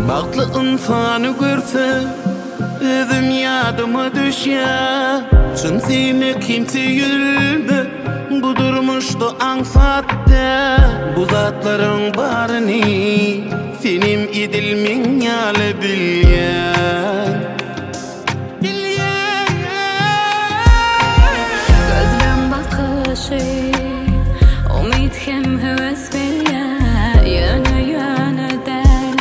Baktlı insanı görse özüm yadıma düşer. Şun seni kimse yürüme, bu durmuştu ansatte. Bu zatların barını senim idilmin yale bilyen. Gözlem bakışı umid hem heves bilyen. Yönü del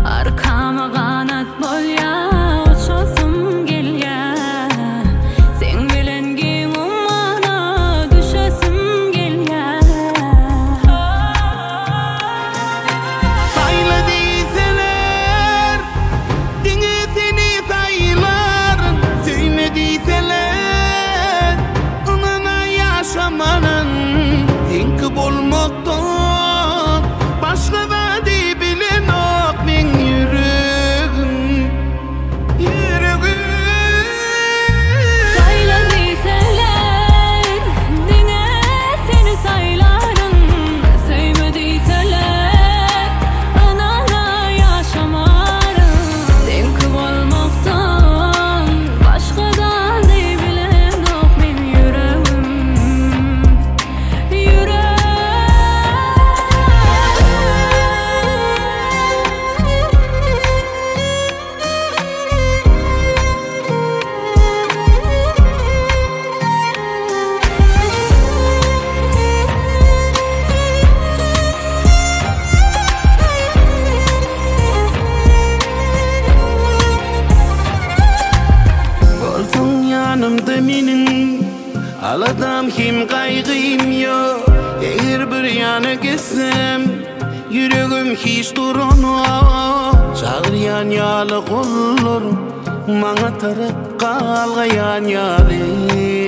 arkama kanat bol ya. Uçasım gelyen sen bilen ki ummana düşesim gelyen. Sayla deyseler dine seni saylar. Söyle deyseler onana yaşamanın Denk olmaktan başka da bilen ok men yüreğim. Sayla deyseler dine seni saylarım. Sevme deyseler anana yaşamarım. Denk olmaktan başkadan bilen ok men yüreğim. Olsun yanımda menin aladam kim kaygıyım yok. Eğer bir yana gitsem yüreğim hiç duramaz. Çağıryan yalı kollarım bana tarıp kalgayan yalı.